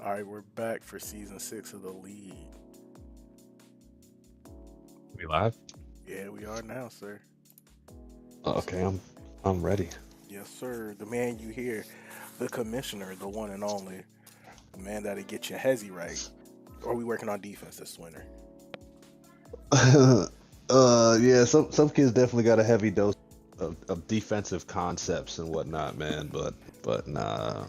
All right, we're back for season 6 of the league. We live? Yeah, we are now, sir. Okay, I'm ready. Yes, sir. The man you hear, the commissioner, the one and only, the man that'll get your hezzy right. Or we working on defense this winter? Yeah, some kids definitely got a heavy dose of defensive concepts and whatnot, man. But nah,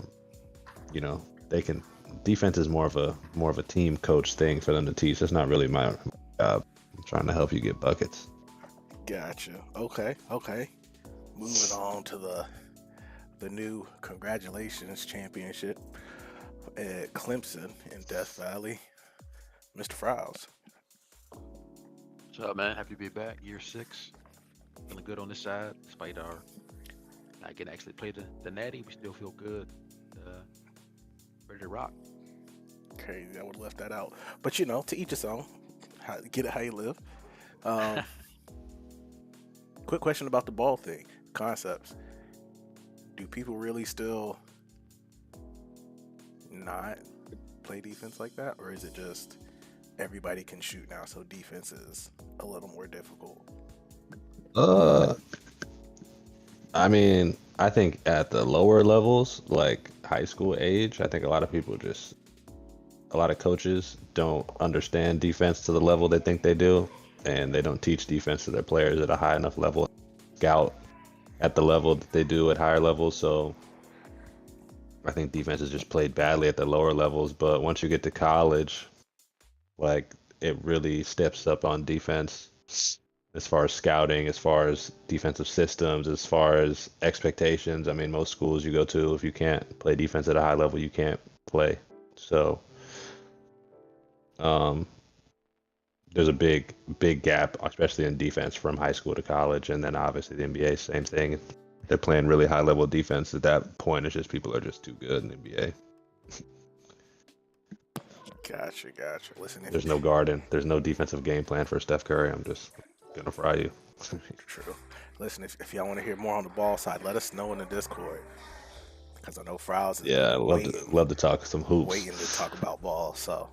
they can. Defense is more of a team coach thing for them to teach. That's not really my job. I'm trying to help you get buckets. Gotcha. Okay, okay. Moving on to the new congratulations championship at Clemson in Death Valley, Mr. Frows. What's up, man? Happy to be back. Year six. Feeling good on this side, despite our not getting to actually play the natty. We still feel good. Uh, Ready to rock. Crazy, I would have left that out. But to each his own. Get it how you live. Um, quick question about the ball thing, concepts. Do people really still not play defense like that, or is it just everybody can shoot now, so defense is a little more difficult? Uh, I mean, I think at the lower levels, like high school age, I think a lot of coaches don't understand defense to the level they think they do, and they don't teach defense to their players at a high enough level, scout at the level that they do at higher levels. So I think defense is just played badly at the lower levels. But once you get to college, like it really steps up on defense as far as scouting, as far as defensive systems, as far as expectations. I mean, most schools you go to, if you can't play defense at a high level, you can't play. So, um, there's a big gap, especially in defense from high school to college, and then obviously the NBA, same thing. They're playing really high level defense at that point. It's just people are just too good in the NBA. Gotcha, gotcha. Listen, if There's no guarding. There's no defensive game plan for Steph Curry. I'm just gonna fry you. true, listen, if y'all want to hear more on the ball side, let us know in the Discord because I know Frows has Yeah, I been love to talk some hoops. waiting to talk about ball. So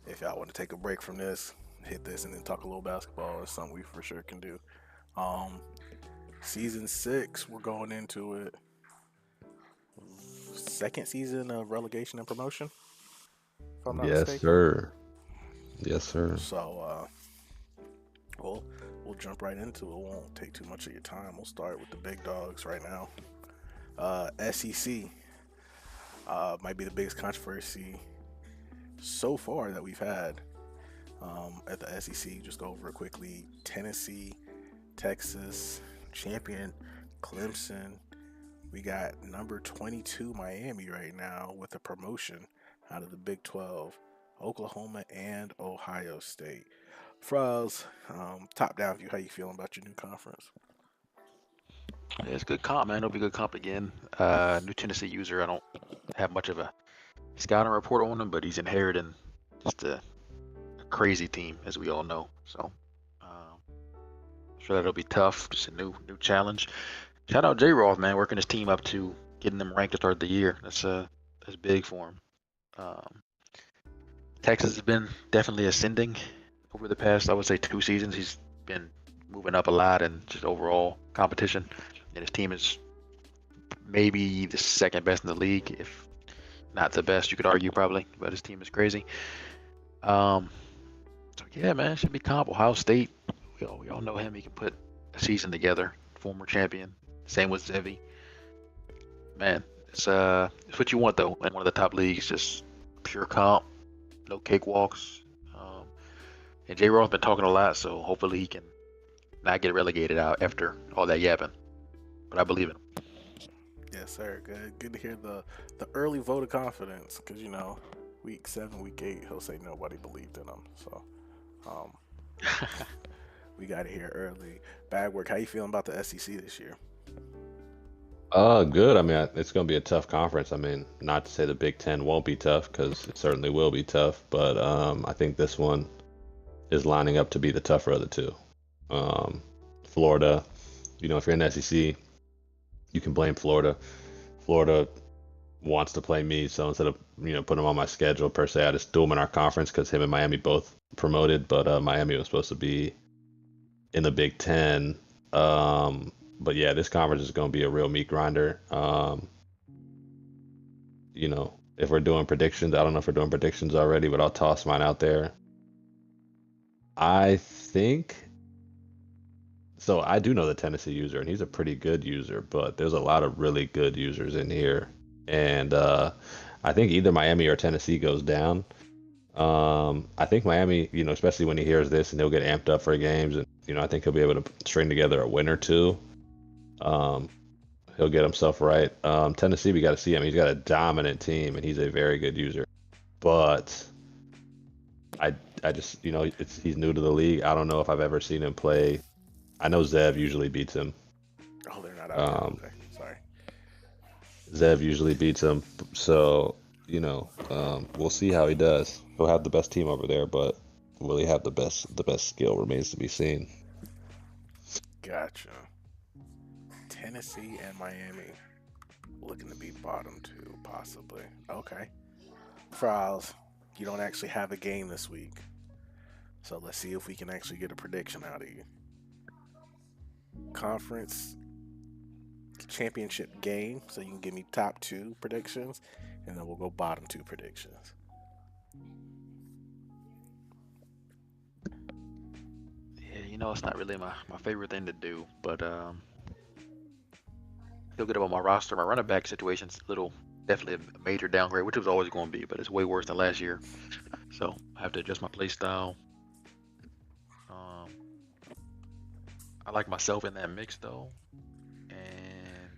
if y'all want to take a break from this, hit this and then talk a little basketball, it's something we for sure can do. Um, season 6, we're going into it. Second season of relegation and promotion, if I'm not Yes, mistaken. sir. Yes, sir. So, we'll we'll jump right into it. It won't take too much of your time. We'll start with the big dogs right now. SEC might be the biggest controversy so far that we've had at the SEC. Just go over it quickly. Tennessee, Texas, champion Clemson. We got number 22 Miami right now with a promotion out of the Big 12. Oklahoma and Ohio State. Froz, top down view, how you feeling about your new conference? Yeah, it's a good comp, man. It'll be a good comp again. New Tennessee user. I don't have much of a scouting report on him, but he's inheriting just a crazy team, as we all know. So, sure that'll be tough. Just a new challenge. Shout out J Roth, man, working his team up to getting them ranked to start the year. That's big for him. Um, Texas has been definitely ascending over the past, I would say, 2 seasons. He's been moving up a lot and just overall competition. And his team is maybe the second best in the league, if not the best, you could argue probably. But his team is crazy. Um, so yeah, man, it should be comp. Ohio State, we all know him. He can put a season together. Former champion. Same with Zevi. Man, it's what you want though in one of the top leagues. Just pure comp, no cakewalks. Um, and J. Roth's been talking a lot, so hopefully he can not get relegated out after all that yapping. But I believe in him. Yes, sir. Good to hear the early vote of confidence because week 7, week 8, he'll say nobody believed in him. So, um, we got to hear early. Bad work. How you feeling about the SEC this year? Good. I mean, it's going to be a tough conference. I mean, not to say the Big Ten won't be tough, because it certainly will be tough. But I think this one is lining up to be the tougher of the two. Um, Florida, if you're in SEC, you can blame Florida. Florida wants to play me. So instead of putting him on my schedule per se, I just do him in our conference because him and Miami both promoted, but Miami was supposed to be in the Big Ten. But yeah, this conference is going to be a real meat grinder. If we're doing predictions, I don't know if we're doing predictions already, but I'll toss mine out there. I think so. I do know the Tennessee user, and he's a pretty good user, but there's a lot of really good users in here. And I think either Miami or Tennessee goes down. I think Miami, especially when he hears this and he'll get amped up for games, and I think he'll be able to string together a win or two. He'll get himself right. Tennessee, we got to see him. He's got a dominant team, and he's a very good user. But I just, he's new to the league. I don't know if I've ever seen him play. I know Zev usually beats him. Oh, they're not out there. Okay. Sorry. Zev usually beats him, so we'll see how he does. He'll have the best team over there, but will he have the best skill remains to be seen. Gotcha. Tennessee and Miami looking to be bottom two, possibly. Okay. Frowls, you don't actually have a game this week, so let's see if we can actually get a prediction out of you. Conference championship game, so you can give me top two predictions, and then we'll go bottom two predictions. Yeah, it's not really my favorite thing to do, but feel good about my roster. My running back situation's definitely a major downgrade, which it was always going to be, but it's way worse than last year. So I have to adjust my play style. I like myself in that mix though, and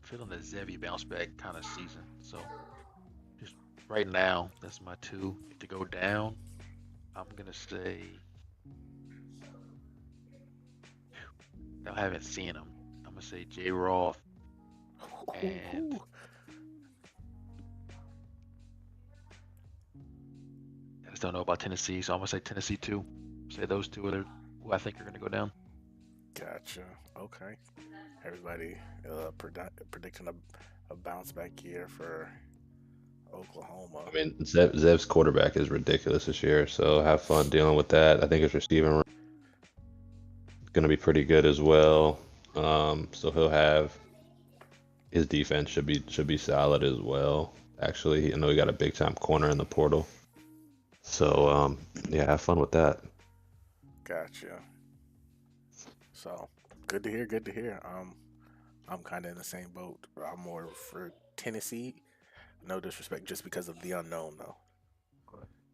feeling the Zevy bounce back kind of season. So just right now, that's my two to go down. I'm gonna say I haven't seen him. I'm gonna say J. Roth and I just don't know about Tennessee, so I'm gonna say Tennessee too. Say those two are who I think are gonna go down. Gotcha. Okay. Everybody predicting a bounce back year for Oklahoma. I mean, Zev's quarterback is ridiculous this year, so have fun dealing with that. I think his receiving room is going to be pretty good as well. So he'll have his defense should be solid as well. Actually, I know he got a big time corner in the portal. So yeah, have fun with that. Gotcha. So good to hear. Good to hear. I'm kind of in the same boat. I'm more for Tennessee. No disrespect, just because of the unknown, though.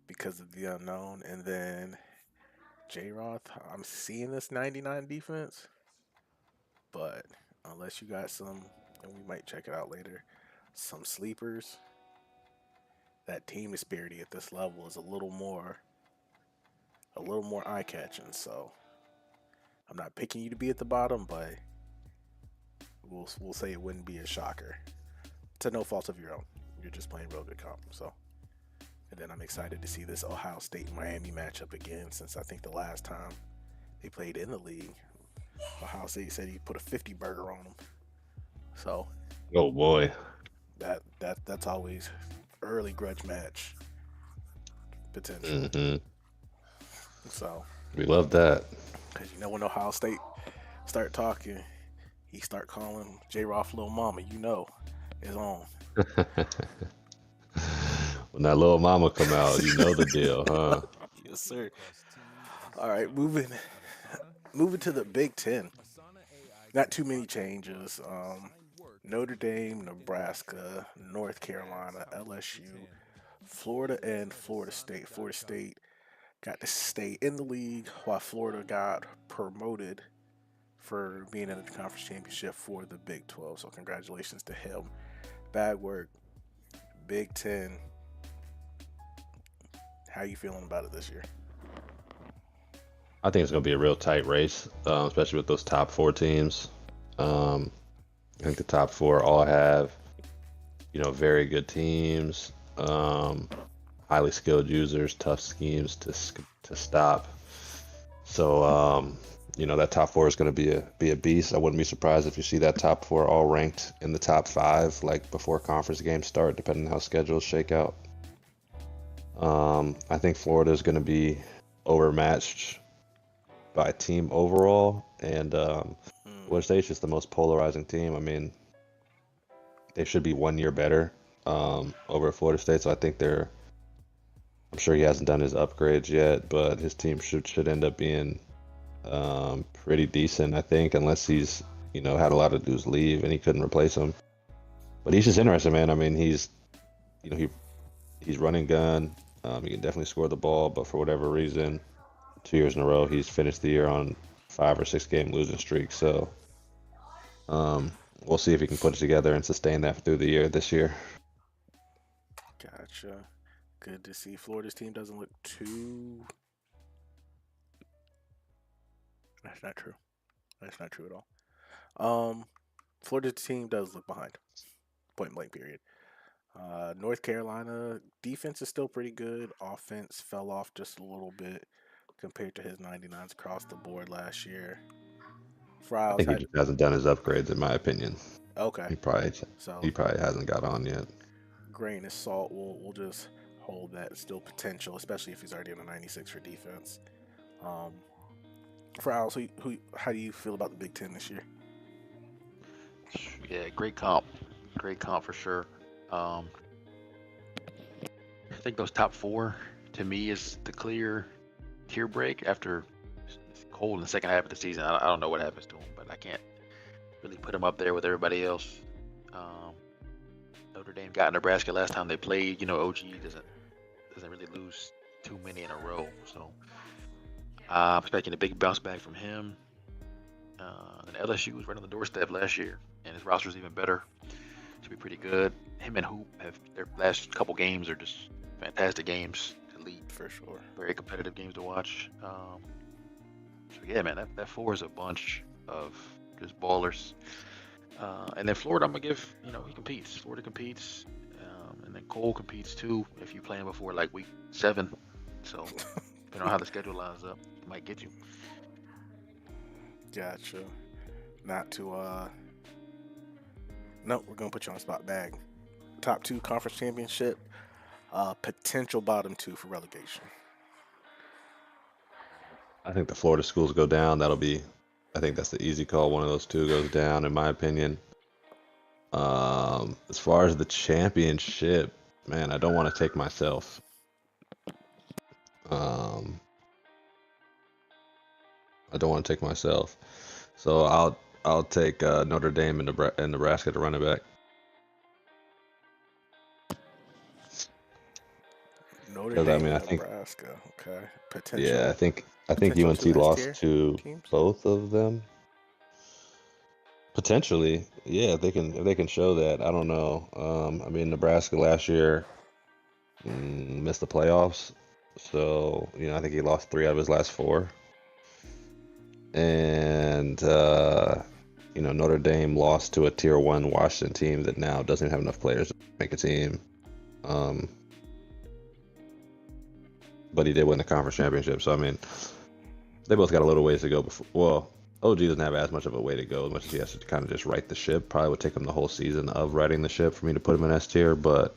Because of the unknown, and then J. Roth. I'm seeing this 99 defense, but unless you got some, and we might check it out later, some sleepers. That team disparity at this level is a little more eye catching. So I'm not picking you to be at the bottom, but we'll say it wouldn't be a shocker. To no fault of your own. You're just playing real good comp. So, and then I'm excited to see this Ohio State Miami matchup again, since I think the last time they played in the league, Ohio State said he put a 50 burger on them. So, oh boy, that's always early grudge match potential. Mm-hmm. So we love that. Because when Ohio State start talking, he start calling J. Roth little mama. Is on. When that little mama come out, you know the deal, huh? Yes, sir. All right, moving to the Big Ten. Not too many changes. Notre Dame, Nebraska, North Carolina, LSU, Florida, and Florida State. Florida State got to stay in the league, while Florida got promoted for being in the conference championship for the Big 12. So congratulations to him. Bad work. Big Ten. How you feeling about it this year? I think it's going to be a real tight race, especially with those top four teams. I think the top four all have, very good teams, highly skilled users, tough schemes to stop. So That top four is going to be a beast. I wouldn't be surprised if you see that top four all ranked in the top five, like before conference games start, depending on how schedules shake out. I think Florida is going to be overmatched by team overall, and Mm, Florida State's just the most polarizing team. I mean, they should be 1 year better over at Florida State, so I think they're. I'm sure he hasn't done his upgrades yet, but his team should end up being pretty decent, I think, unless he's had a lot of dudes leave and he couldn't replace them. But he's just interesting, man. I mean, he's you know he's running gun. He can definitely score the ball, but for whatever reason, 2 years in a row, he's finished the year on 5 or 6 game losing streak. So um, we'll see if he can put it together and sustain that through the year this year. gotcha. Good to see. Florida's team doesn't look too. That's not true. That's not true at all. Um, Florida's team does look behind. Point blank. Period. North Carolina defense is still pretty good. Offense fell off just a little bit compared to his 99s across the board last year. I Fryles think he had just hasn't done his upgrades, in my opinion. okay, He probably so he probably hasn't got on yet. grain of salt. We'll just hold that still potential, especially if he's already in the 96 for defense. Um, Fryles, how do you feel about the Big Ten this year? Yeah, great comp for sure. Um, I think those top four to me is the clear tier break after Cole in the second half of the season. I don't know what happens to him, but I can't really put him up there with everybody else. Um, Notre Dame got Nebraska last time they played. OG doesn't really lose too many in a row, so I'm expecting a big bounce back from him. And LSU was right on the doorstep last year, and his roster's even better. Should be pretty good. Him and Hoop have their last couple games are just fantastic games to lead. For sure. Very competitive games to watch. So yeah, man, that four is a bunch of just ballers. And then Florida, I'm gonna give he competes. Florida competes, and then Cole competes too. If you play him before like week 7, so depending on how the schedule lines up, he might get you. Gotcha. Not to no, we're gonna put you on the spot bag. Top two conference championship, potential bottom two for relegation. I think the Florida schools go down. I think that's the easy call. One of those two goes down, in my opinion. As far as the championship, man, I don't want to take myself. Um, I don't want to take myself. So I'll take Notre Dame and Nebraska to run it back. Notre Because I Dame mean, and Nebraska. Okay. yeah, Potential I think potential UNC two S lost tier to teams. both of them. Potentially, yeah, if they can show that. I don't know. I mean, Nebraska last year missed the playoffs, so I think he lost 3 out of his last 4. And Notre Dame lost to a Tier 1 Washington team that now doesn't have enough players to make a team. Um, but he did win the conference championship, so I mean, they both got a little ways to go before. Well, OG doesn't have as much of a way to go as much as he has to kind of just right the ship. Probably would take him the whole season of righting the ship for me to put him in S tier, but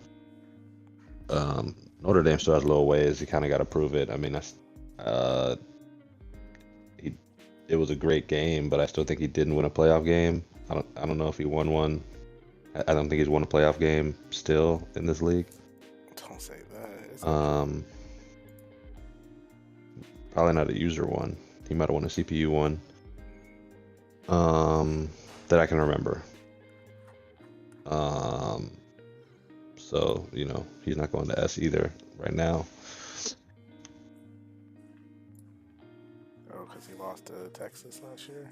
Notre Dame still has a little ways. He kind of got to prove it. I mean, uh, he it was a great game, but I still think he didn't win a playoff game. I don't know if he won one. I don't think he's won a playoff game still in this league. Don't say that. Is it? Um, Probably not a user one. He might have won a CPU one. That I can remember. Um, so he's not going to S either right now. Oh, because he lost to Texas last year.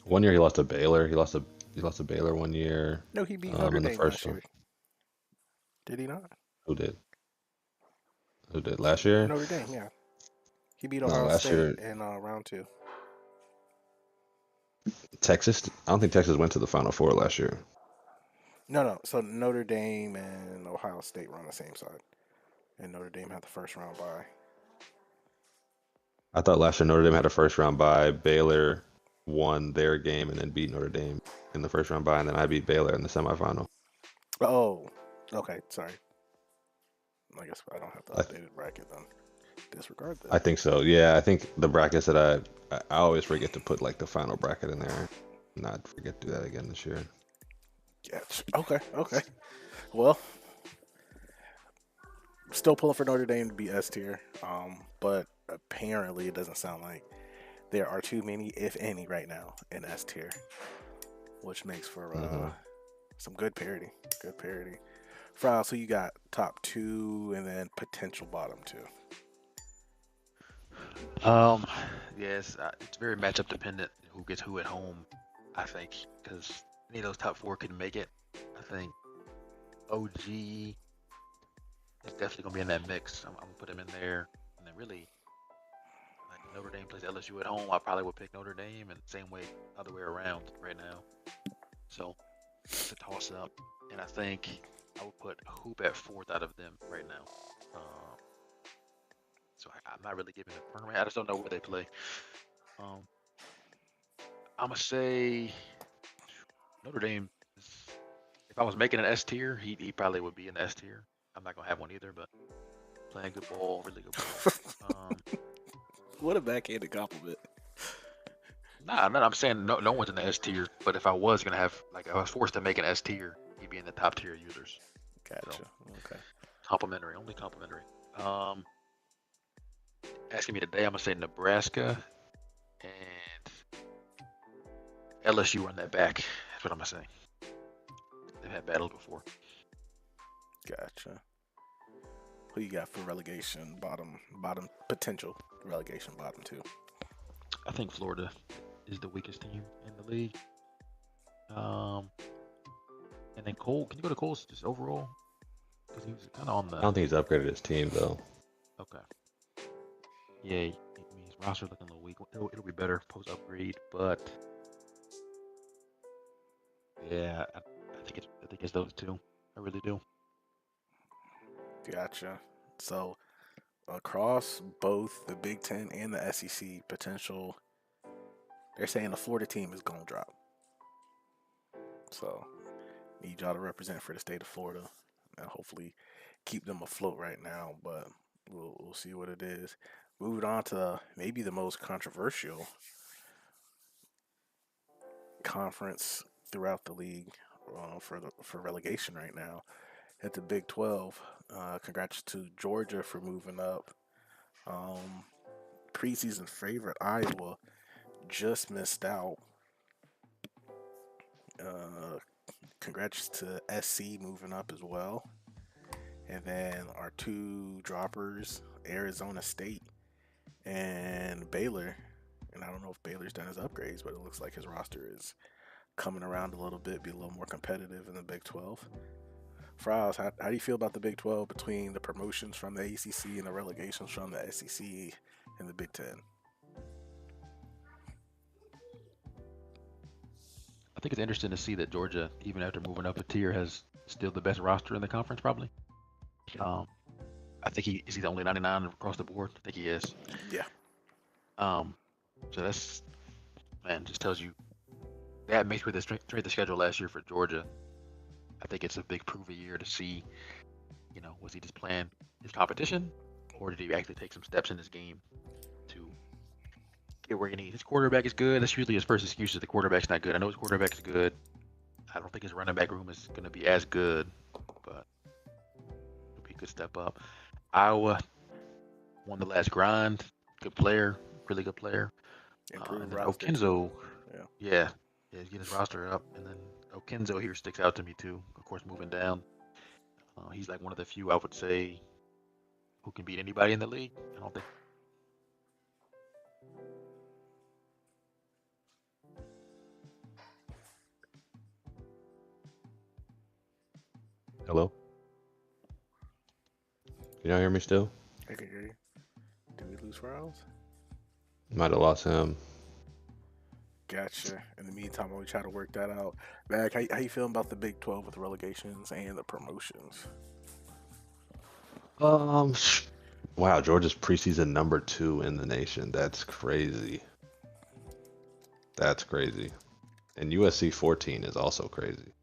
1 year he lost to Baylor. He lost to Baylor 1 year. No, he beat Notre In the Dame first last one. year. Did he not? Who did? Who did last year? Notre Dame, yeah. He beat No, Ohio last State year in round two. Texas. I don't think Texas went to the Final Four last year. No. So Notre Dame and Ohio State were on the same side, and Notre Dame had the first round bye. I thought last year Notre Dame had a first round bye. Baylor won their game and then beat Notre Dame in the first round bye, and then I beat Baylor in the semifinal. Oh, okay. Sorry. I guess I don't have the I, updated bracket then. Disregard I that. think so. Yeah, I think the brackets that I always forget to put like the final bracket in there. Not forget to do that again this year. Yeah. Okay. Okay. Well, still pulling for Notre Dame to be S tier. But apparently it doesn't sound like there are too many, if any, right now in S tier, which makes for Hmm some good parity. Good parity. Frau, so you got top two and then potential bottom two. Um, yes, it's very matchup dependent. Who gets who at home? I think because any of those top four can make it. I think OG is definitely gonna be in that mix. I'm gonna put him in there, and then really like Notre Dame plays LSU at home. I probably would pick Notre Dame, and same way other way around right now. So it's a toss up, and I think I would put Hoop at fourth out of them right now. Um, so I'm not really giving a permanent. I just don't know where they play. Um, I'm gonna say Notre Dame. If I was making an S tier, he probably would be in the S tier. I'm not gonna have one either, but playing good ball, really good ball. Um, What a backhanded compliment. I'm saying no one's in the S tier. But if I was gonna have like I was forced to make an S tier, he'd be in the top tier users. So Gotcha. Okay. complimentary, only complimentary. Um, asking me today, I'm gonna say Nebraska and LSU run that back. That's what I'm gonna say. They've had battles before. Gotcha. Who you got for relegation bottom potential relegation bottom two? I think Florida is the weakest team in the league. Um, and then Cole, can you go to Cole's just overall? Because he was kind of on I the don't think he's upgraded his team though. okay. Yeah, his roster looking a little weak. It'll be better post upgrade, but yeah, I think it's those two. I really do. Gotcha. So across both the Big Ten and the SEC potential, they're saying the Florida team is gonna drop. So need y'all to represent for the state of Florida and hopefully keep them afloat right now. But we'll see what it is. Moving on to maybe the most controversial conference throughout the league for relegation right now at the Big 12. Congrats to Georgia for moving up. Um, Preseason favorite Iowa just missed out. Uh, Congrats to SC moving up as well. And then our two droppers, Arizona State and Baylor. And I don't know if Baylor's done his upgrades, but it looks like his roster is coming around a little bit, be a little more competitive in the Big 12. Fries, how do you feel about the Big 12 between the promotions from the ACC and the relegations from the SEC and the Big 10? I think it's interesting to see that Georgia, even after moving up a tier, has still the best roster in the conference. Probably. Um, I think he the only 99 across the board. I think he is. Yeah. Um, so that's man, just tells you that mixed with the strength of the schedule last year for Georgia. I think it's a big prove a year to see, was he just playing his competition, or did he actually take some steps in his game to get where he needs? His quarterback is good. That's usually his first excuse is the quarterback's not good. I know his quarterback is good. I don't think his running back room is going to be as good, but it'll be a good step up. Iowa won the last grind. Good player, really good player. Improved And then roster Okenzo, too. Yeah. yeah, he's getting his roster up. And then Okenzo here sticks out to me too. Of course, moving down, he's like one of the few I would say who can beat anybody in the league. I don't think. Hello? Can y'all hear me still? I can hear you. Did we lose Fries? Might have lost him. Gotcha. In the meantime, while we try to work that out, Mac, how you feeling about the Big 12 with the relegations and the promotions? Um, Wow, Georgia's preseason number 2 in the nation. That's crazy. That's crazy. And USC 14 is also crazy.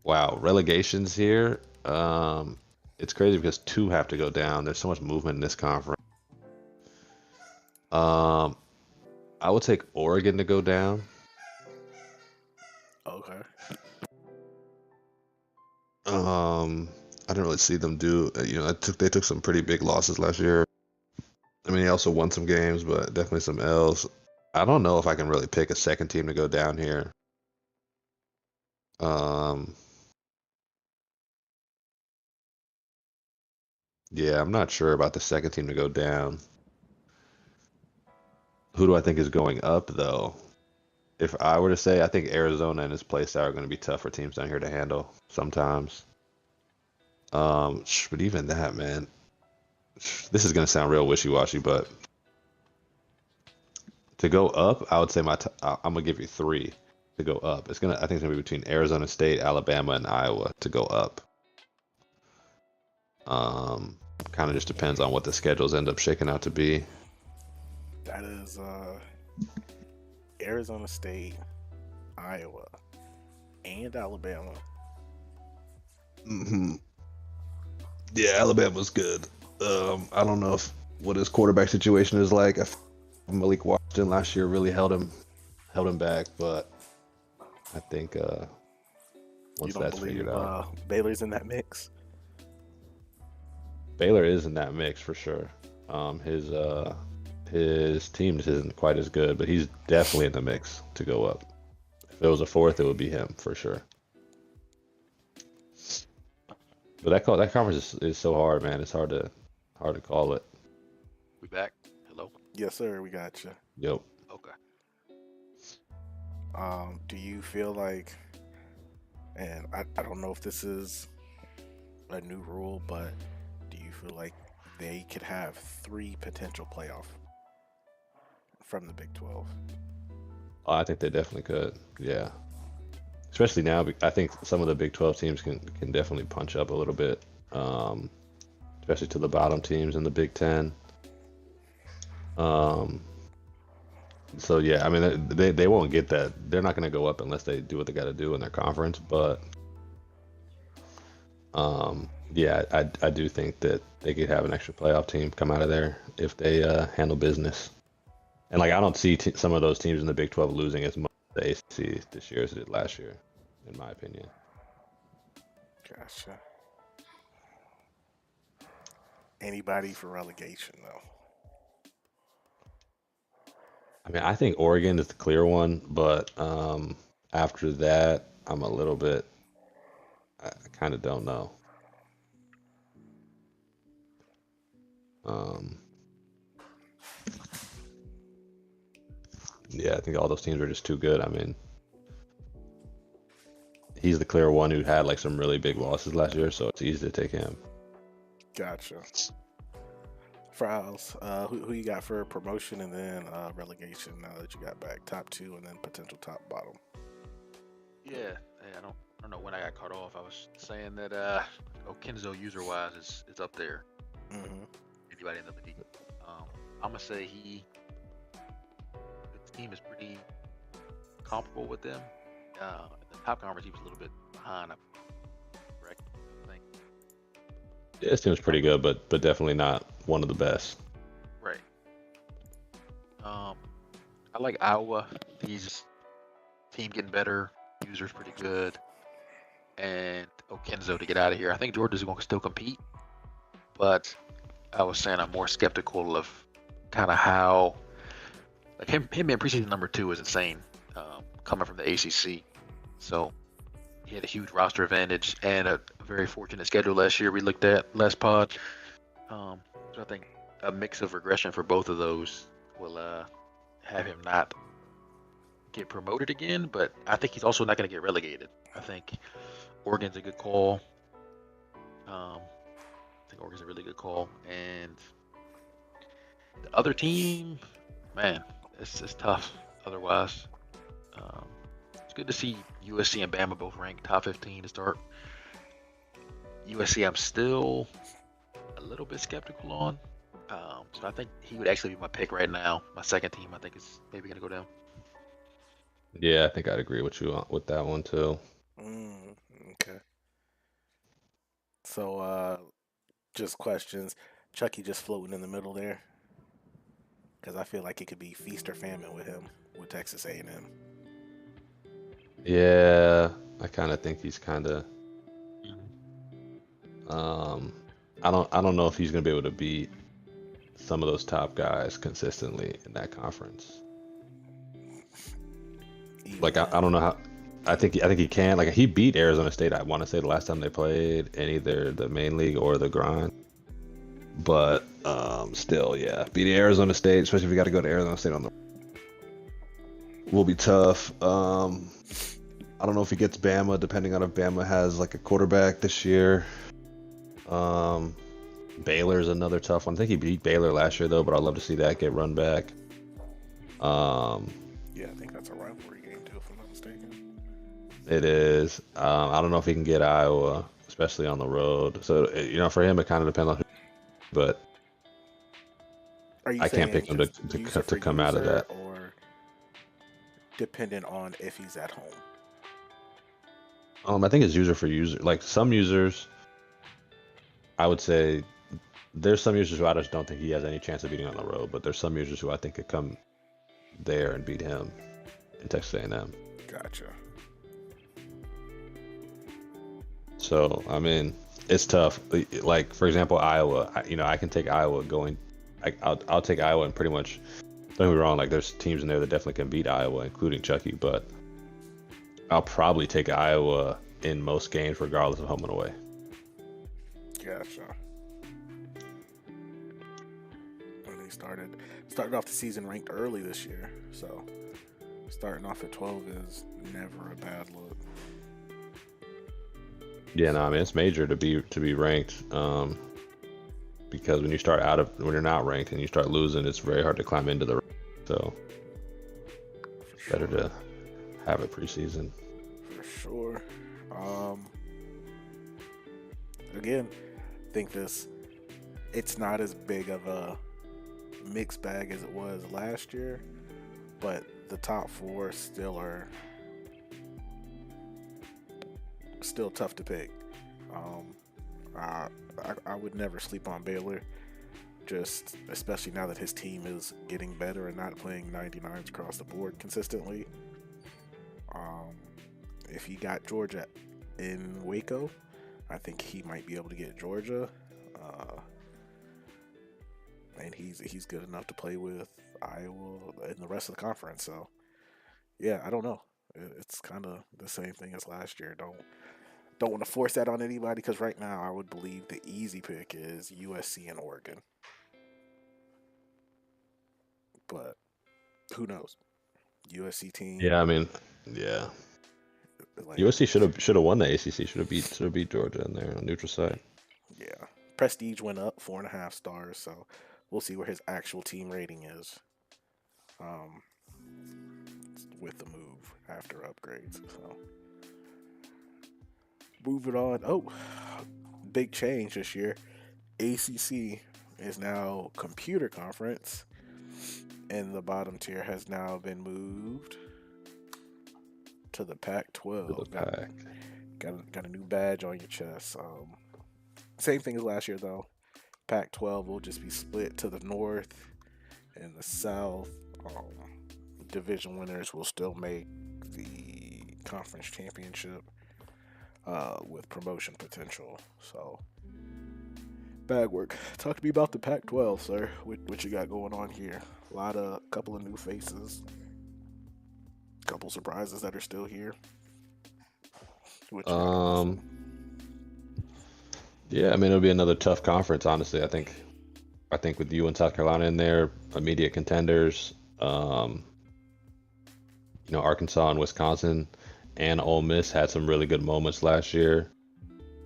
Wow, relegations here. It's crazy because 2 have to go down. There's so much movement in this conference. Um, I would take Oregon to go down. Okay. I didn't really see them do. They took some pretty big losses last year. I mean, they also won some games, but definitely some L's. I don't know if I can really pick a second team to go down here. Um, yeah, I'm not sure about the second team to go down. Who do I think is going up though? If I were to say, I think Arizona and his play style are going to be tough for teams down here to handle sometimes. But even that, man, this is going to sound real wishy-washy, but to go up, I would say I'm gonna give you 3 to go up. I think it's gonna be between Arizona State, Alabama, and Iowa to go up. Um, Kind of just depends on what the schedules end up shaking out to be. That is Arizona State, Iowa, and Alabama. Hmm. Yeah, Alabama's good. I don't know what his quarterback situation is like. Malik Washington last year really held him back, but I think You once don't that's figured believe out, Baylor's in that mix? Baylor is in that mix for sure. His team just isn't quite as good, but he's definitely in the mix to go up. If it was a 4th, it would be him for sure. But that conference is so hard, man. It's hard to call it. We back? Hello? Yes, sir. We got you. Yep. Okay. Do you feel like, and I don't know if this is a new rule, but do you feel like they could have 3 potential playoff from the Big 12? Oh, I think they definitely could. Yeah. Especially now, I think some of the Big 12 teams can definitely punch up a little bit, especially to the bottom teams in the Big 10. Um, so yeah, I mean they won't get that. They're not going to go up unless they do what they got to do in their conference. But yeah, I do think that they could have an extra playoff team come out of there if they handle business. And like I don't see some of those teams in the Big 12 losing as much as the ACC this year as it did last year, in my opinion. Gotcha. Anybody for relegation though? I mean, I think Oregon is the clear one, but after that, I'm a little bit. I kind of don't know. Um, yeah, I think all those teams are just too good. I mean, he's the clear one who had like some really big losses last year, so it's easy to take him. Gotcha. Frowls, who you got for promotion and then relegation? Now that you got back top 2 and then potential top bottom. Yeah. Hey, I don't know when I got cut off. I was saying that Kenzo user wise is up there. Mm-hmm. Anybody in the league. I'm gonna say the team is pretty comparable with them. The top conference he was a little bit behind. Correct? I think. Yeah, this team's pretty good, but definitely not one of the best. Right. I like Iowa. He's team getting better. User's pretty good. And Kenzo to get out of here. I think Georgia's going to still compete, but I was saying I'm more skeptical of kind of how like him being preseason number 2 is insane. Coming from the ACC, so he had a huge roster advantage and a very fortunate schedule last year. We looked at last pod, so I think a mix of regression for both of those will have him not get promoted again. But I think he's also not going to get relegated. I think Oregon's a good call. I think Oregon's a really good call, and the other team, man, it's tough. Otherwise, it's good to see USC and Bama both ranked top 15 to start. USC, I'm still a little bit skeptical on. So I think he would actually be my pick right now. My second team, I think, is maybe gonna go down. Yeah, I think I'd agree with you with that one too. Okay. So, just questions. Chucky just floating in the middle there, because I feel like it could be feast or famine with him with Texas A&M. Yeah, I kind of think he's kind of. I don't know if he's gonna be able to beat some of those top guys consistently in that conference. Even Like I don't know how. I think he can. Like he beat Arizona State. I want to say the last time they played in either the main league or the grind. But still, yeah, beating Arizona State, especially if you got to go to Arizona State on the, will be tough. I don't know if he gets Bama, depending on if Bama has like a quarterback this year. Baylor's another tough one. I think he beat Baylor last year though, but I'd love to see that get run back. Yeah, I think that's a rivalry game too, if I'm not mistaken. It is. I don't know if he can get Iowa, especially on the road. So for him, it kind of depends on who. But Are you I can't saying pick him just to user for come out of user, that. or dependent on if he's at home? I think it's user for user. Like some users, I would say there's some users who I just don't think he has any chance of beating on the road. But there's some users who I think could come there and beat him in Texas A&M. Gotcha. So I mean, it's tough. Like for example, Iowa. I can take Iowa going. I'll take Iowa and pretty much. Don't get me wrong. Like there's teams in there that definitely can beat Iowa, including Chucky. But I'll probably take Iowa in most games, regardless of home and away. Gotcha. When they started off the season ranked early this year, so starting off at 12 is never a bad look. Yeah, no, I mean it's major to be ranked, because when you're not ranked and you start losing, it's very hard to climb into the. So better to have it preseason. For sure. Again, think it's not as big of a mixed bag as it was last year, but the top four still are still tough to pick. I would never sleep on Baylor, just especially now that his team is getting better and not playing 99s across the board consistently. If he got Georgia in Waco, I think he might be able to get Georgia, and he's good enough to play with Iowa and the rest of the conference. So yeah, I don't know. It's kind of the same thing as last year. Don't want to force that on anybody, because right now I would believe the easy pick is USC and Oregon, but who knows? USC team. Yeah, I mean, yeah. Like, USC should have won the ACC. Should have beat Georgia in there on neutral side. yeah, prestige went up 4.5 stars, so we'll see where his actual team rating is. With the move after upgrades. So moving on. Oh, big change this year. ACC is now computer conference, and the bottom tier has now been moved to the Pac-12. Got a new badge on your chest. Same thing as last year though. Pac-12 will just be split to the north and the south. Division winners will still make the conference championship with promotion potential. So, bag work. Talk to me about the Pac-12, sir. What you got going on here? Couple of new faces. Couple surprises that are still here. Yeah, I mean it'll be another tough conference. Honestly, I think with you and South Carolina in there, immediate contenders. Arkansas and Wisconsin and Ole Miss had some really good moments last year.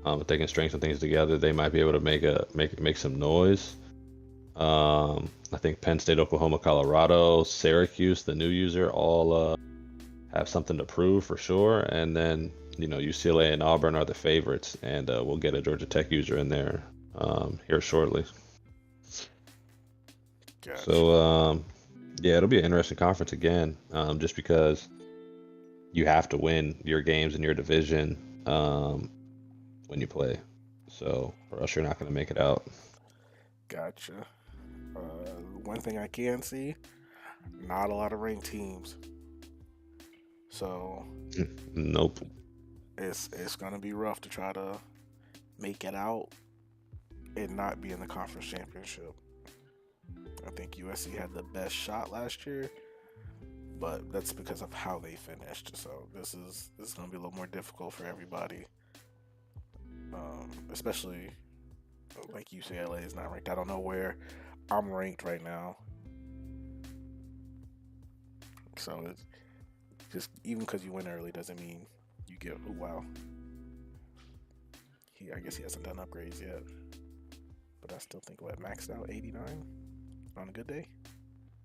If they can string some things together, they might be able to make some noise. I think Penn State, Oklahoma, Colorado, Syracuse, the new user, all have something to prove for sure. And then UCLA and Auburn are the favorites, and we'll get a Georgia Tech user in there here shortly. Gotcha. So yeah, it'll be an interesting conference again, just because you have to win your games in your division when you play. So, or else you're not going to make it out. Gotcha. One thing I can see, not a lot of ranked teams. So Nope. it's gonna be rough to try to make it out and not be in the conference championship. I think USC had the best shot last year, but that's because of how they finished. So this is gonna be a little more difficult for everybody, especially like UCLA is not ranked. I don't know where I'm ranked right now. So it's just even because you win early doesn't mean you get oh wow. I guess he hasn't done upgrades yet, but I still think what maxed out 89 on a good day.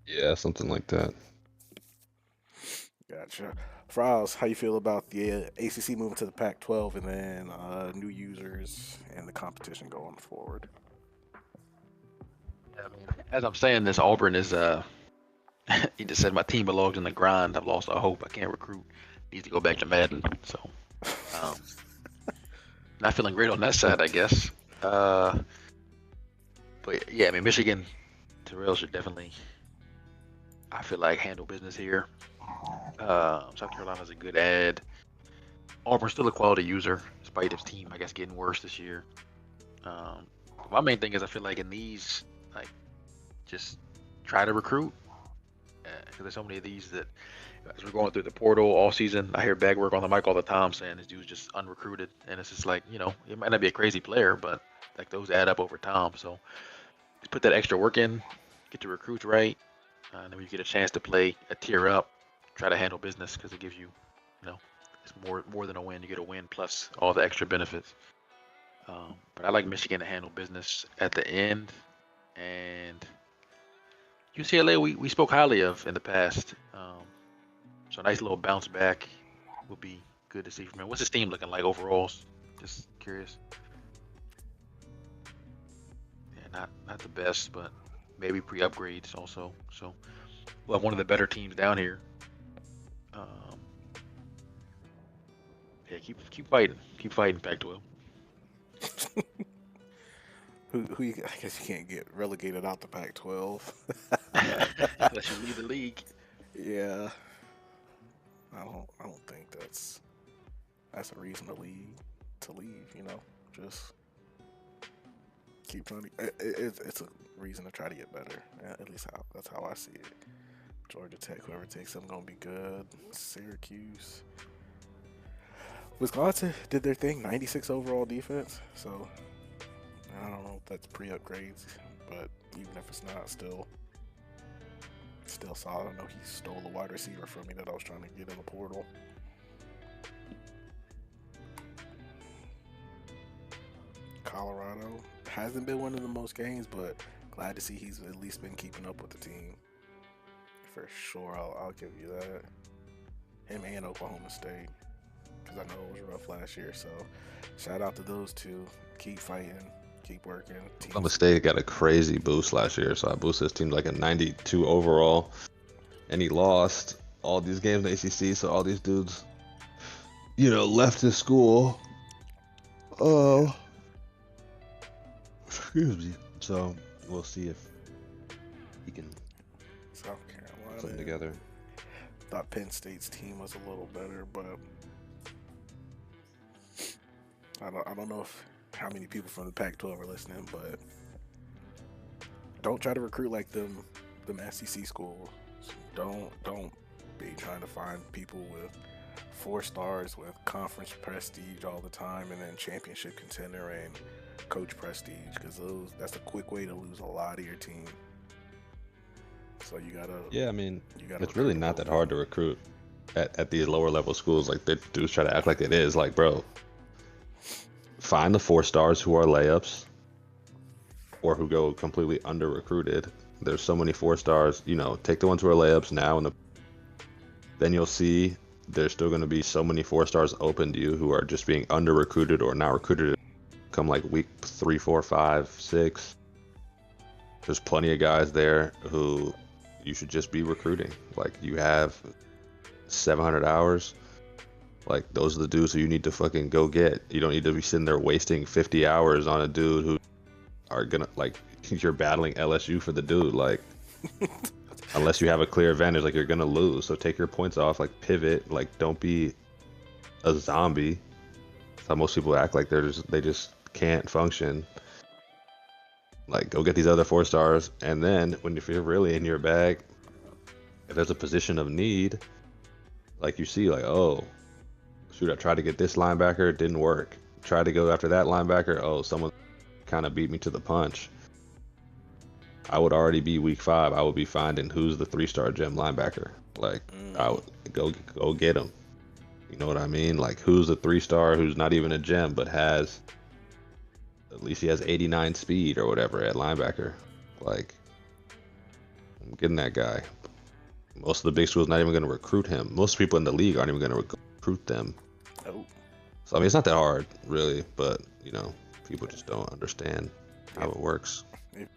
Yeah, something like that. Gotcha. Fries, how you feel about the ACC moving to the Pac-12 and then new users and the competition going forward? I mean, as I'm saying this, Auburn is he just said my team belongs in the grind. I've lost all hope. I can't recruit. Needs to go back to Madden. So, um, not feeling great on that side, I guess. But yeah, I mean, Michigan, Terrell should definitely, I feel like, handle business here. South Carolina's a good ad. Auburn's still a quality user, despite its team, I guess, getting worse this year. Um, my main thing is I feel like in these, like, just try to recruit. Because there's so many of these that, as we're going through the portal all season, I hear Bagwork on the mic all the time saying this dude's just unrecruited. And it's just like, it might not be a crazy player, but like those add up over time. So just put that extra work in, get your recruits right, and then when you get a chance to play a tier up, try to handle business because it gives you, it's more than a win. You get a win plus all the extra benefits. But I like Michigan to handle business at the end, and UCLA we spoke highly of in the past. So a nice little bounce back would be good to see from him. What's his team looking like overall? Just curious. Yeah, not the best, but maybe pre-upgrades also. So we'll have one of the better teams down here. Yeah, keep fighting, Pac-12. I guess you can't get relegated out the Pac-12. Unless you leave the league. Yeah, I don't think that's a reason to leave. Just keep trying to. It's a reason to try to get better. At least that's how I see it. Georgia Tech, whoever takes them, gonna be good. Syracuse, Wisconsin did their thing. 96 overall defense. So I don't know if that's pre-upgrades, but even if it's not, still solid. I know he stole a wide receiver from me that I was trying to get in the portal. Colorado hasn't been winning the most games, but glad to see he's at least been keeping up with the team. For sure, I'll give you that. Him and Oklahoma State, because I know it was rough last year. So shout out to those two. Keep fighting. Keep working. Oklahoma State got a crazy boost last year, so I boosted his team like a 92 overall, and he lost all these games in the ACC. So all these dudes, left his school. Oh, excuse me. So we'll see if he can South Carolina put them together. Thought Penn State's team was a little better, but I don't know how many people from the Pac-12 are listening, but don't try to recruit like them SEC schools. Don't be trying to find people with 4 stars with conference prestige all the time and then championship contender and coach prestige, because that's a quick way to lose a lot of your team. So you gotta. Yeah, I mean, it's really not that hard to recruit at these lower level schools. Like, they dudes try to act like it is. Like, bro, find the 4 stars who are layups or who go completely under recruited. There's so many 4 stars. Take the ones who are layups now, and then you'll see there's still going to be so many 4 stars open to you who are just being under recruited or not recruited come like week 3, 4, 5, 6. There's plenty of guys there who you should just be recruiting. Like, you have 700 hours. Like, those are the dudes who you need to fucking go get. You don't need to be sitting there wasting 50 hours on a dude who are gonna, like, you're battling LSU for the dude. Like, unless you have a clear advantage, like, you're gonna lose. So take your points off, like, pivot, like, don't be a zombie. That's how most people act, like they just can't function. Like, go get these other 4-stars, and then if you're really in your bag, if there's a position of need, like, you see, like, oh, shoot, I tried to get this linebacker, it didn't work. Tried to go after that linebacker, oh, someone kind of beat me to the punch. I would already be week 5. I would be finding who's the 3-star gem linebacker. Like, I would go get him. You know what I mean? Like, who's the 3-star who's not even a gem, but has, at least he has 89 speed or whatever at linebacker. Like, I'm getting that guy. Most of the big schools not even going to recruit him. Most people in the league aren't even going to recruit them. Oh. So, I mean, it's not that hard, really, but, you know, people just don't understand how it works.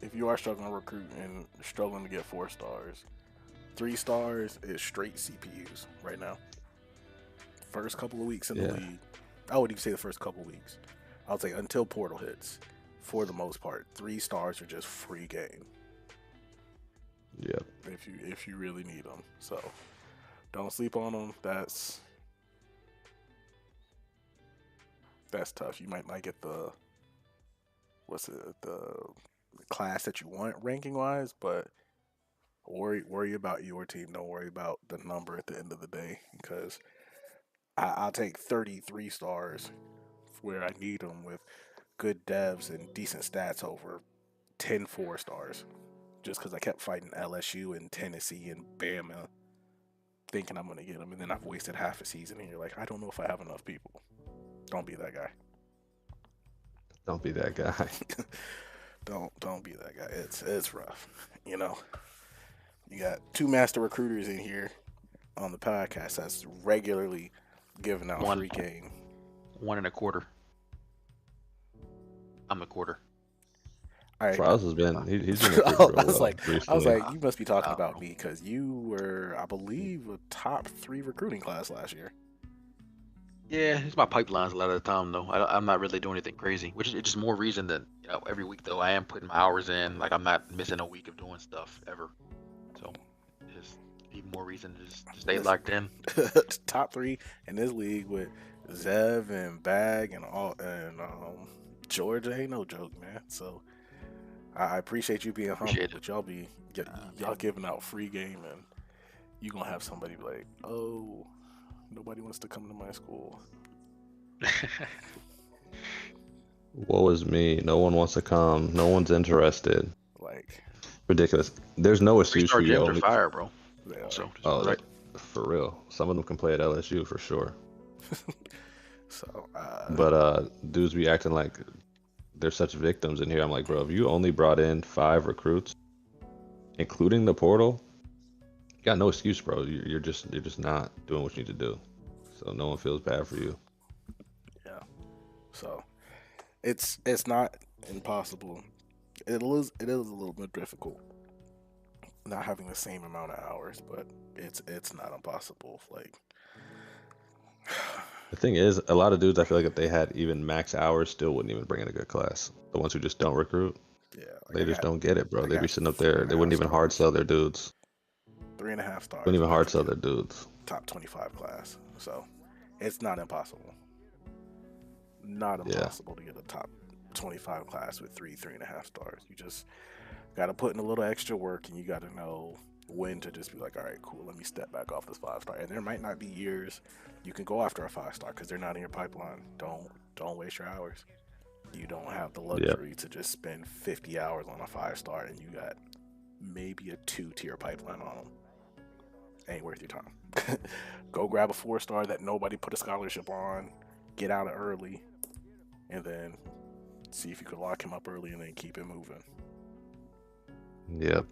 If you are struggling to recruit and struggling to get 4 stars, 3 stars is straight CPUs right now. First couple of weeks in the league, I would even say the first couple of weeks. I would say until portal hits, for the most part, 3 stars are just free game. Yep. If you really need them, so don't sleep on them. That's tough. You might not get the class that you want ranking wise, but worry about your team. Don't worry about the number at the end of the day, because I'll take 33 stars where I need them with good devs and decent stats over 10 4-stars, just because I kept fighting LSU and Tennessee and Bama thinking I'm going to get them, and then I've wasted half a season and you're like, I don't know if I have enough people. Don't be that guy. Don't be that guy. Don't be that guy. It's rough. You know, you got 2 master recruiters in here on the podcast that's regularly giving out free game. 1 1/4. I'm a quarter. All right. Frost has been he's been recruited real well recently. I was like, you must be talking about me, because you were, I believe, a top 3 recruiting class last year. Yeah, it's my pipelines a lot of the time, though. I'm not really doing anything crazy, which is just more reason that, you know, every week, though, I am putting my hours in. Like, I'm not missing a week of doing stuff ever. So, just even more reason to just stay locked in. Top 3 in this league with Zev and Bag and Georgia ain't no joke, man. So, I appreciate you being humble, but y'all giving out free game, and you gonna have somebody be like, oh, nobody wants to come to my school. Woe is me. No one wants to come. No one's interested. Like, ridiculous. There's no excuse for you. Gyms are fire, bro. So, for real. Some of them can play at LSU for sure. So, but dudes be acting like they're such victims in here. I'm like, bro, if you only brought in 5 recruits, including the portal, you got no excuse, bro. You're just not doing what you need to do. So no one feels bad for you. Yeah. So it's not impossible. It is a little bit difficult not having the same amount of hours, but it's not impossible. Like, the thing is, a lot of dudes, I feel like if they had even max hours, still wouldn't even bring in a good class. The ones who just don't recruit, they just don't get it, bro. They'd be sitting up there. They wouldn't even hard sell their dudes. 3.5 stars. Wouldn't even hard sell their dudes. Top 25 class. So it's not impossible. Not impossible to get a top 25 class with 3.5 stars. You just got to put in a little extra work, and you got to know when to just be like, all right, cool, let me step back off this 5-star. And there might not be years you can go after a 5-star because they're not in your pipeline. Don't waste your hours. You don't have the luxury to just spend 50 hours on a 5-star and you got maybe a 2-tier pipeline on them. Ain't worth your time. Go grab a 4-star that nobody put a scholarship on, get out of early, and then see if you can lock him up early and then keep it moving. Yep.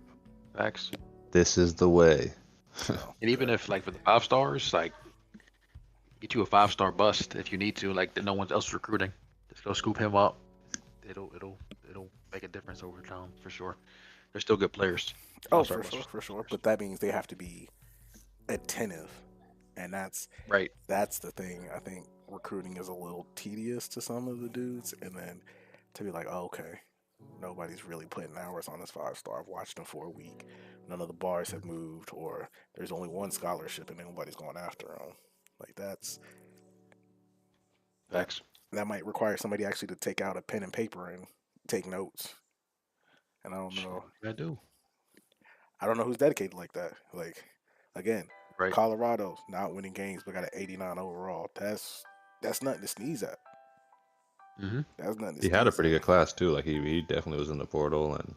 Facts. This is the way. And even if, like, for the 5 stars, like, get you a 5-star bust if you need to, like, that no one else is recruiting. Just go scoop him up it'll make a difference over time for sure. They're still good players. Oh, I'll start for most sure, for sure. players. But that means they have to be attentive, and Right. that's the thing. I think recruiting is a little tedious to some of the dudes, and then to be like, oh, okay, nobody's really putting hours on this 5 star. I've watched them for a week. None of the bars have moved, or there's only one scholarship and nobody's going after them. Like that Facts. that might require somebody actually to take out a pen and paper and take notes. And Shit, I do. I don't know who's dedicated like that. Like again, Right. Colorado's not winning games but got an 89 overall. That's nothing to sneeze at. Mm-hmm. That's nothing to He had a sneeze pretty at. good class too. Like he definitely was in the portal and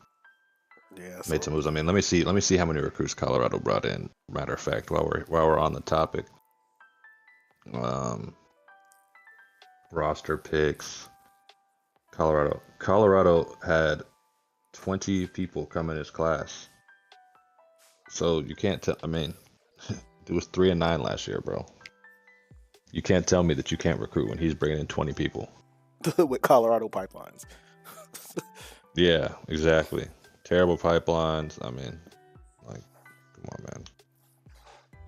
Yeah, made so some moves. I mean, let me see how many recruits Colorado brought in. Matter of fact, while we're on the topic, um, roster picks. Colorado had 20 people come in his class. So you can't tell. I mean, it was 3-9 last year, bro. You can't tell me that you can't recruit when he's bringing in 20 people. with Colorado pipelines. Yeah, exactly. Terrible pipelines. I mean, like, come on, man.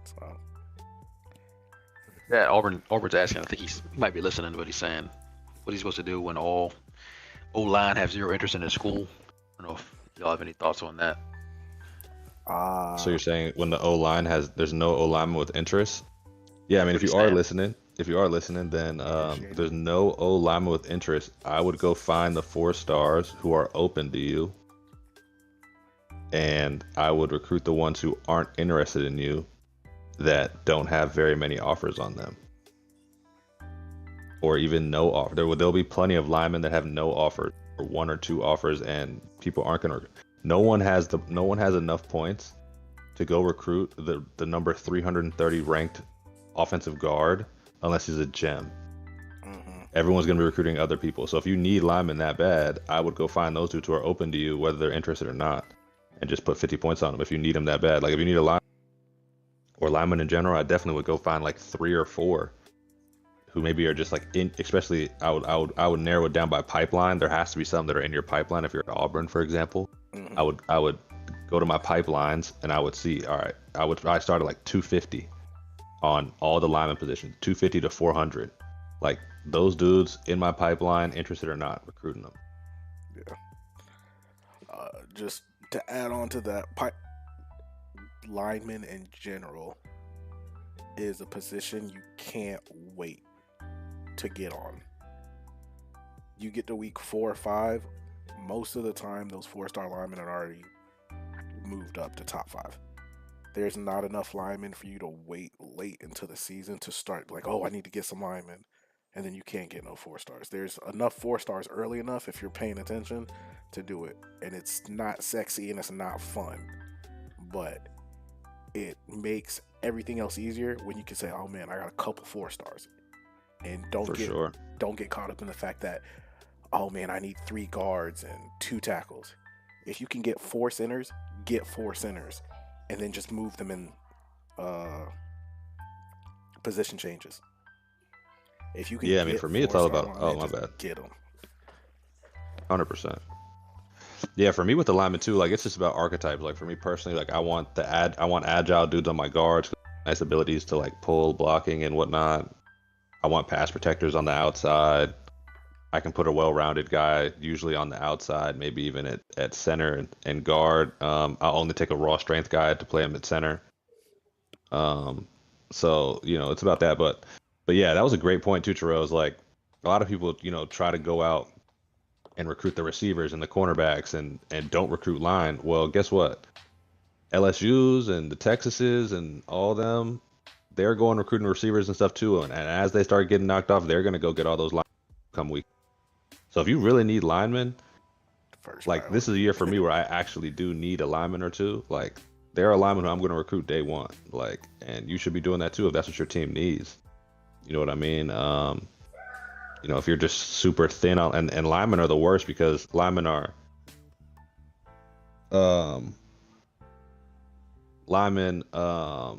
So Yeah, Auburn's asking. I think he might be listening to what he's saying. What he's supposed to do when all O line have zero interest in his school. I don't know if y'all have any thoughts on that. So uh you're saying when the O line there's no O lineman with interest? Yeah, I That's mean, what he's saying. if you are listening, then appreciate if it. there's no O lineman with interest, I would go find the 4 stars who are open to you, and I would recruit the ones who aren't interested in you that don't have very many offers on them, or even no offer. There'll be plenty of linemen that have no offers, or 1 or 2 offers, and people aren't gonna. No one has enough points to go recruit the number 330 ranked offensive guard unless he's a gem. hmm Everyone's going to be recruiting other people. So if you need linemen that bad, I would go find those dudes who are open to you, whether they're interested or not, and just put 50 points on them if you need them that bad. Like if you need a line or lineman in general, I definitely would go find like 3 or 4 who maybe are just like in. Especially, I would narrow it down by pipeline. There has to be some that are in your pipeline. If you're at Auburn, for example, hmm I would go to my pipelines and I would see. All right, I started like 250 on all the lineman positions, 250 to 400. Like those dudes in my pipeline, interested or not, recruiting them. Yeah. Just to add on to that, lineman in general is a position you can't wait to get on. You get to week 4 or 5, most of the time those 4 star linemen are already moved up to top 5. There's not enough linemen for you to wait late into the season to start like, oh, I need to get some linemen, and then you can't get no 4 stars. There's enough 4 stars early enough if you're paying attention to do it, and it's not sexy and it's not fun, but it makes everything else easier when you can say, oh man, I got a couple 4 stars, and For sure. don't get caught up in the fact that, oh man, I need 3 guards and 2 tackles. If you can get 4 centers, and then just move them in uh, position changes. If you can Yeah, I mean, get for me, it's four all star about. Oh, linemen, my just bad. get them. 100%. Yeah, for me with the linemen too, like it's just about archetypes. Like for me personally, like I want agile dudes on my guards, nice abilities to like pull, blocking, and whatnot. I want pass protectors on the outside. I can put a well-rounded guy usually on the outside, maybe even at center and guard. I'll only take a raw strength guy to play him at center. Um, so it's about that. But yeah, that was a great point too, Terrell. Is like a lot of people, try to go out and recruit the receivers and the cornerbacks and don't recruit line. Well, guess what? LSU's and the Texases and all them, they're going recruiting receivers and stuff too. And as they start getting knocked off, they're gonna go get all those line come week. So if you really need linemen, First like this is a priority. year for me where I actually do need a lineman or two. Like there are linemen who I'm going to recruit day one. Like, and you should be doing that too if that's what your team needs. You know what I mean? If you're just super thin on, and linemen are the worst because um linemen are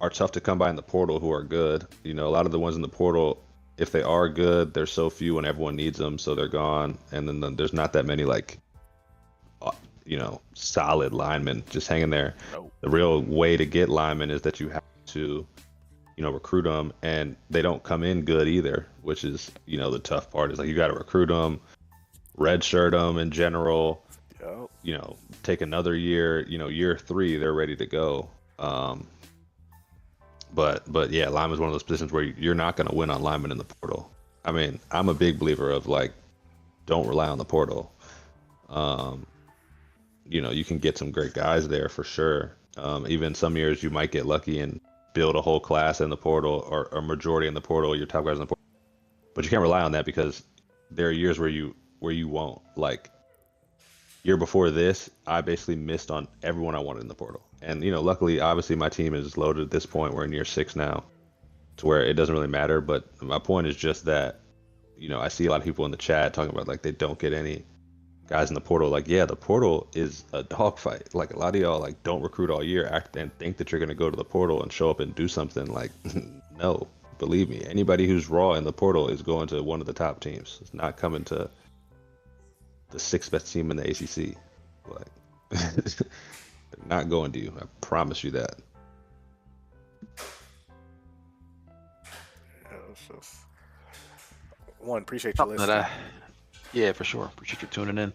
tough to come by in the portal who are good. A lot of the ones in the portal if they are good, they're so few when everyone needs them, so they're gone. And then there's not that many like uh, solid linemen just hanging there. Nope. The real way to get linemen is that you have to recruit them, and they don't come in good either, which is the tough part. Is like you got to recruit them, redshirt them in general. Yep. Take another year. Year 3 they're ready to go. Um, but yeah, lineman's one of those positions where you're not going to win on lineman in the portal. I mean, I'm a big believer of like, don't rely on the portal. Um, you can get some great guys there for sure. Even some years you might get lucky and build a whole class in the portal or a majority in the portal, your top guys in the portal. But you can't rely on that because there are years where you won't. Like year before this, I basically missed on everyone I wanted in the portal. And luckily, obviously, my team is loaded at this point. We're in year 6 now, to where it doesn't really matter. But my point is just that I see a lot of people in the chat talking about like they don't get any guys in the portal. Like, yeah, the portal is a dogfight. Like a lot of y'all like don't recruit all year act and think that you're gonna go to the portal and show up and do something. Like, no, believe me, anybody who's raw in the portal is going to one of the top teams. It's not coming to the 6th best team in the ACC. Like, they're not going to you. I promise you that. Yeah, it's just one. Appreciate you Something that listening. yeah, for sure. Appreciate you tuning in.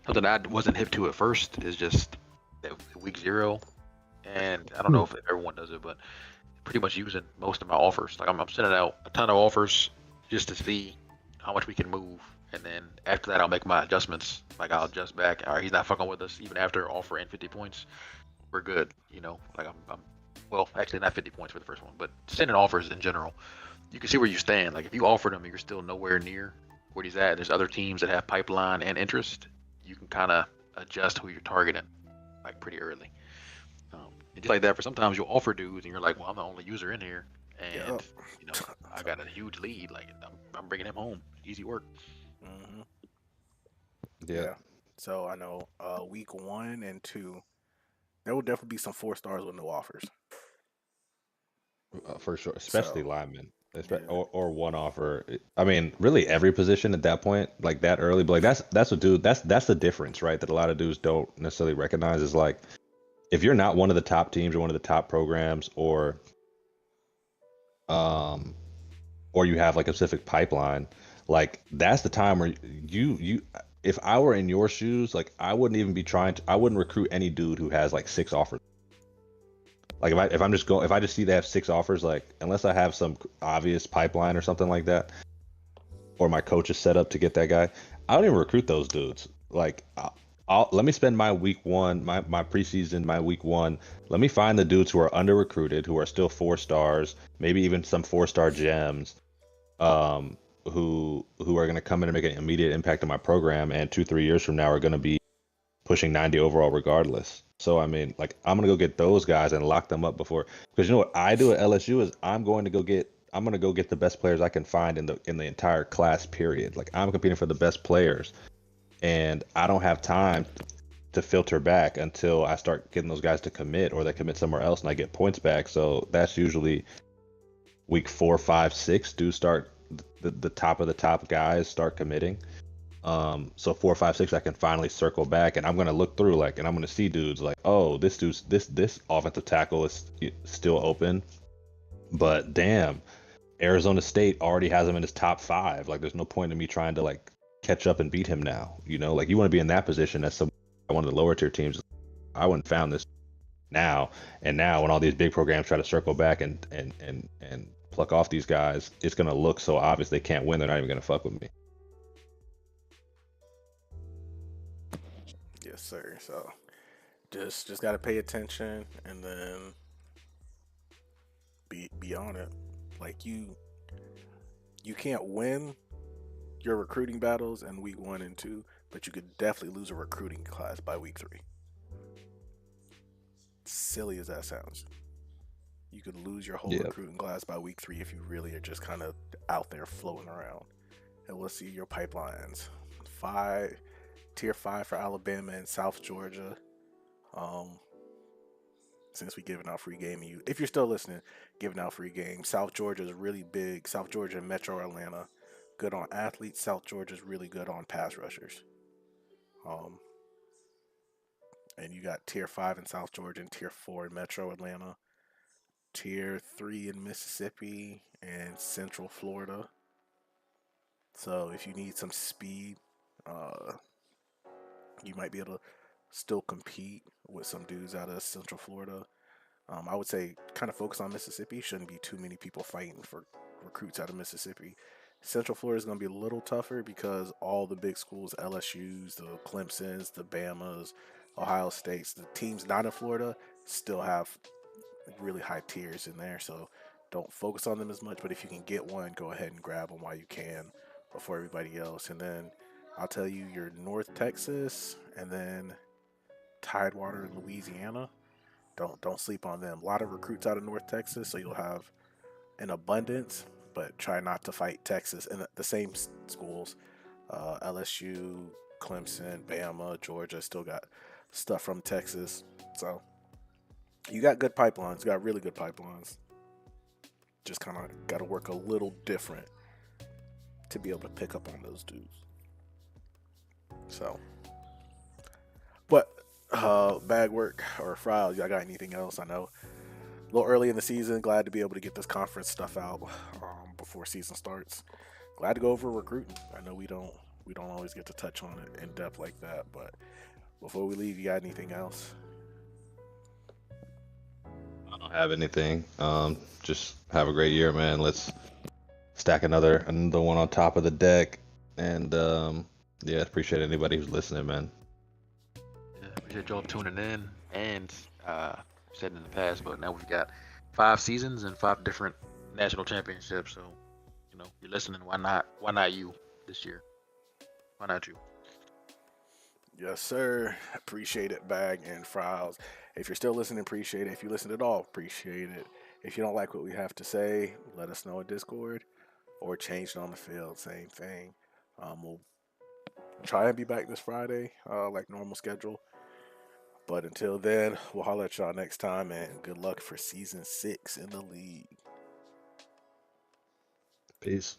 Something I wasn't hip to at first is just that week 0, and I don't know if everyone does it, but pretty much using most of my offers. Like I'm sending out a ton of offers just to see how much we can move, and then after that I'll make my adjustments. Like I'll adjust back. All right, he's not fucking with us even after offering 50 points. We're good. Like I'm well, actually not 50 points for the first one, but sending offers in general. You can see where you stand. Like if you offered him and you're still nowhere near where he's at, there's other teams that have pipeline and interest. You can kind of adjust who you're targeting like pretty early. And just like that, for sometimes you'll offer dudes and you're like, well, I'm the only user in here, and Yep. I got a huge lead. Like I'm bringing him home. Easy work. Hmm. Yeah, Yeah. So I know week 1 and 2, there will definitely be some 4 stars with no offers. for sure, especially So linemen. yeah. Or one offer. I mean, really every position at that point, like that early, but like that's what dude. That's the difference, right? That a lot of dudes don't necessarily recognize is like if you're not one of the top teams or one of the top programs, um or you have like a specific pipeline, like that's the time where you if I were in your shoes, like I wouldn't even be trying to I wouldn't recruit any dude who has like 6 offers. Like if I just see they have 6 offers, like unless I have some obvious pipeline or something like that, or my coach is set up to get that guy, I don't even recruit those dudes. Like let me spend my week 1, my preseason, my week 1. Let me find the dudes who are under recruited, who are still 4 stars, maybe even some 4-star gems, um, who are going to come in and make an immediate impact on my program, and 2-3 years from now are going to be pushing 90 overall regardless. So I mean, like I'm gonna go get those guys and lock them up before, because what I do at LSU is I'm gonna go get the best players I can find in the entire class period. Like I'm competing for the best players, and I don't have time to filter back until I start getting those guys to commit, or they commit somewhere else and I get points back. So that's usually week 4, 5, 6 do start the top of the top guys start committing. So 4, 5, 6, I can finally circle back, and I'm gonna look through like, and I'm gonna see dudes like, oh, this offensive tackle is still open, but damn, Arizona State already has him in his top 5. Like, there's no point in me trying to like catch up and beat him now. Like you want to be in that position as some one of the lower tier teams. I wouldn't found this now, and now when all these big programs try to circle back and pluck off these guys, it's gonna look so obvious they can't win. They're not even gonna fuck with me. Yes, sir. So just got to pay attention and then be on it. Like you can't win your recruiting battles in week 1 and 2, but you could definitely lose a recruiting class by week 3. Silly as that sounds, you could lose your whole Yeah. recruiting class by week 3 if you really are just kind of out there floating around. And we'll see your pipelines. 5 tier 5 for Alabama and South Georgia. Um, since we giving out free game, and if you're still listening, giving out free game. South Georgia is really big. South Georgia and Metro Atlanta, good on athletes. South Georgia is really good on pass rushers. Um, and you got Tier 5 in South Georgia and Tier 4 in Metro Atlanta, Tier 3 in Mississippi and Central Florida. So if you need some speed, uh, you might be able to still compete with some dudes out of Central Florida. I would say kind of focus on Mississippi. Shouldn't be too many people fighting for recruits out of Mississippi. Central Florida is going to be a little tougher because all the big schools, LSU's, the Clemson's, the Bama's, Ohio State's, the teams not in Florida still have really high tiers in there. So don't focus on them as much. But if you can get one, go ahead and grab them while you can before everybody else. And then I'll tell you your North Texas and then Tidewater in Louisiana. Don't sleep on them. A lot of recruits out of North Texas, so you'll have an abundance, but try not to fight Texas and the same schools. LSU, Clemson, Bama, Georgia still got stuff from Texas. So you got good pipelines. You got really good pipelines. Just kind of got to work a little different to be able to pick up on those dudes. So, but bag work or Fries, y'all got anything else? I know a little early in the season. Glad to be able to get this conference stuff out before season starts. Glad to go over recruiting. I know we don't always get to touch on it in depth like that, but before we leave, you got anything else? I don't have anything. Just have a great year, man. Let's stack another one on top of the deck, and yeah, appreciate anybody who's listening, man. Yeah, appreciate y'all tuning in. And said in the past, but now we've got 5 seasons and 5 different national championships. So, you're listening. Why not? Why not you this year? Why not you? Yes, sir. Appreciate it, Bag and Fries. If you're still listening, appreciate it. If you listen at all, appreciate it. If you don't like what we have to say, let us know in Discord or change it on the field. Same thing. We'll try and be back this Friday, like normal schedule. But until then, we'll holler at y'all next time, and good luck for season 6 in the league. Peace.